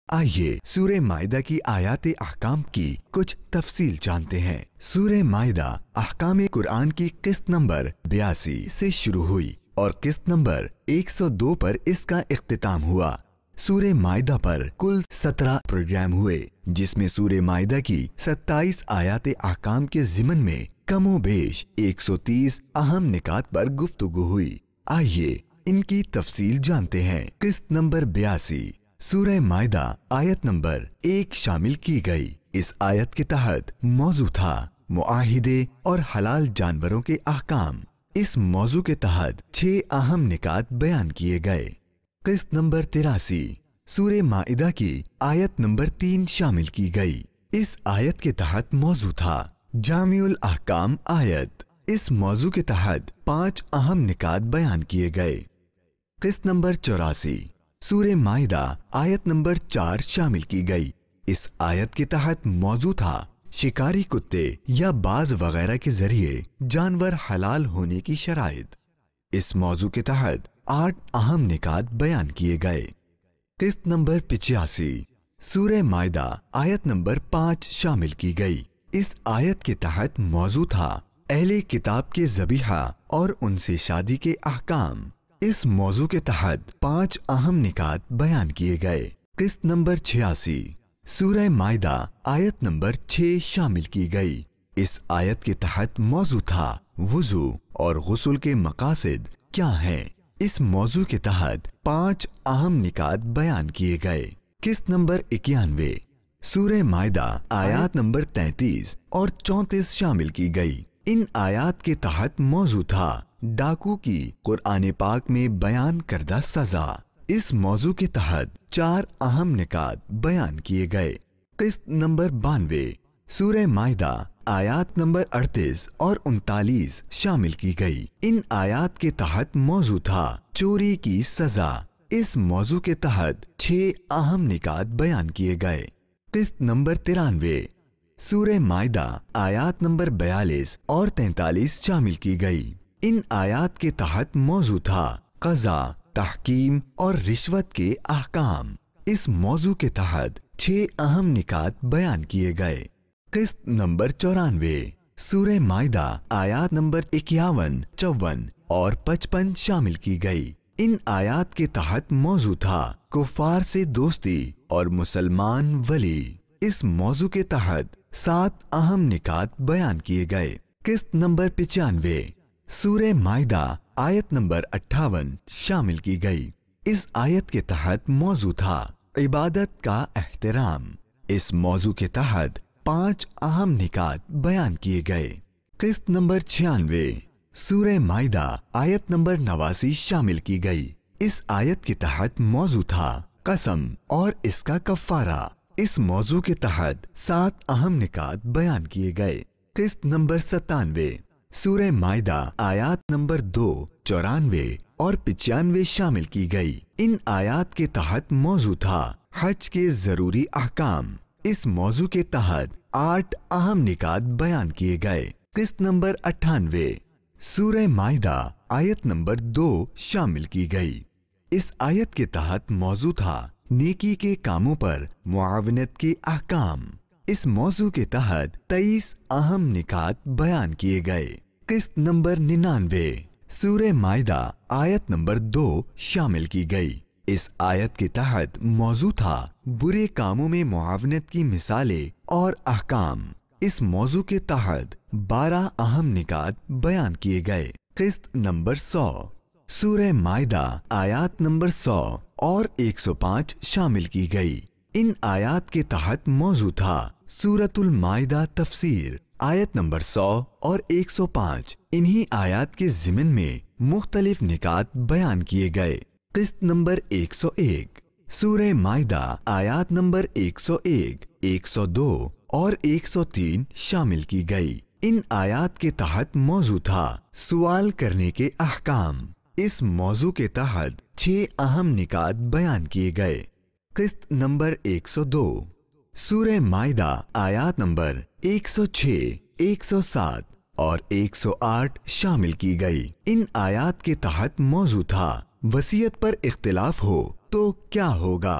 آئیے سورہ مائدہ کی آیات احکام کی کچھ تفصیل جانتے ہیں۔ سورہ مائدہ احکام قرآن کی قسط نمبر 82 سے شروع ہوئی اور قسط نمبر 102 پر اس کا اختتام ہوا۔ سورہ مائدہ پر کل 17 پروگرام ہوئے، جس میں سورہ مائدہ کی 27 آیات احکام کے ضمن میں کم و بیش 130 اہم نکات پر گفتگو ہوئی۔ آئیے ان کی تفصیل جانتے ہیں۔ قسط نمبر 82 سورہ مائدہ آیت نمبر 1 شامل کی گئی۔ اس آیت کے تحت موضوع تھا معاہدے اور حلال جانوروں کے احکام۔ اس موضوع کے تحت 6 اہم نکات بیان کیے گئے۔ قسط نمبر 83 سورہ مائدہ کی آیت نمبر 3 شامل کی گئی۔ اس آیت کے تحت موضوع تھا جامع الاحکام آیت۔ اس موضوع کے تحت 5 اہم نکات بیان کیے گئے۔ قسط نمبر 84 سورہ مائدہ آیت نمبر 4 شامل کی گئی۔ اس آیت کے تحت موضوع تھا شکاری کتے یا باز وغیرہ کے ذریعے جانور حلال ہونے کی شرائط۔ اس موضوع کے تحت 8 اہم نکات بیان کیے گئے۔ قسط نمبر 85 سورہ مائدہ آیت نمبر 5 شامل کی گئی۔ اس آیت کے تحت موضوع تھا اہل کتاب کے ذبیحہ اور ان سے شادی کے احکام۔ اس موضوع کے تحت 5 اہم نکات بیان کیے گئے۔ قسط نمبر 86 سورہ مائدہ آیت نمبر 6 شامل کی گئی۔ اس آیت کے تحت موضوع تھا وضو اور غسل کے مقاصد کیا ہیں۔ اس موضوع کے تحت 5 اہم نکات بیان کیے گئے۔ قسط نمبر 91 سورہ مائدہ آیات نمبر 33 اور 34 شامل کی گئی۔ ان آیات کے تحت موضوع تھا ڈاکو کی قرآن پاک میں بیان کردہ سزا۔ اس موضوع کے تحت 4 اہم نکات بیان کیے گئے۔ قسط نمبر 92 سورہ مائدہ آیات نمبر 38 اور 39 شامل کی گئی۔ ان آیات کے تحت موضوع تھا چوری کی سزا۔ اس موضوع کے تحت 6 اہم نکات بیان کیے گئے۔ قسط نمبر 93 سورہ مائدہ آیات نمبر 42 اور 43 شامل کی گئی۔ ان آیات کے تحت موضوع تھا قضا، تحکیم اور رشوت کے احکام۔ اس موضوع کے تحت 6 اہم نکات بیان کیے گئے۔ قسط نمبر 94 سورہ مائدہ آیات نمبر 51، 54 اور 55 شامل کی گئی۔ ان آیات کے تحت موضوع تھا کفار سے دوستی اور مسلمان ولی۔ اس موضوع کے تحت 7 اہم نکات بیان کیے گئے۔ قسط نمبر 95 سورہ مائدہ آیت نمبر 58 شامل کی گئی۔ اس آیت کے تحت موضوع تھا عبادت کا احترام۔ اس موضوع کے تحت 5 اہم نکات بیان کیے گئے۔ قسط نمبر 96 سورہ مائدہ آیت نمبر 89 شامل کی گئی۔ اس آیت کے تحت موضوع تھا قسم اور اس کا کفارہ۔ اس موضوع کے تحت 7 اہم نکات بیان کیے گئے۔ قسط نمبر 97 سورہ مائدہ آیات نمبر 2، 94 اور 95 شامل کی گئی۔ ان آیات کے تحت موضوع تھا حج کے ضروری احکام۔ اس موضوع کے تحت 8 اہم نکات بیان کیے گئے۔ قسط نمبر 98 سورہ مائدہ آیت نمبر 2 شامل کی گئی۔ اس آیت کے تحت موضوع تھا نیکی کے کاموں پر معاونت کے احکام۔ اس موضوع کے تحت 23 اہم نکات بیان کیے گئے۔ قسط نمبر 99 سورہ مائدہ آیت نمبر 2 شامل کی گئی۔ اس آیت کے تحت موضوع تھا برے کاموں میں معاونت کی مثالیں اور احکام۔ اس موضوع کے تحت 12 اہم نکات بیان کیے گئے۔ قسط نمبر 100 سورہ مائدہ آیات نمبر 100 اور 105 شامل کی گئی۔ ان آیات کے تحت موضوع تھا سورۃ المائدہ تفسیر آیت نمبر 100 اور 105۔ انہی آیات کے ضمن میں مختلف نکات بیان کیے گئے۔ قسط نمبر 101 سورہ مائدہ آیات نمبر 101، 102 اور 103 شامل کی گئی۔ ان آیات کے تحت موضوع تھا سوال کرنے کے احکام۔ اس موضوع کے تحت 6 اہم نکات بیان کیے گئے۔ قسط نمبر 102 سورہ مائدہ آیات نمبر 106، 107 اور 108 شامل کی گئی۔ ان آیات کے تحت موضوع تھا وصیت پر اختلاف ہو تو کیا ہوگا۔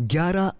11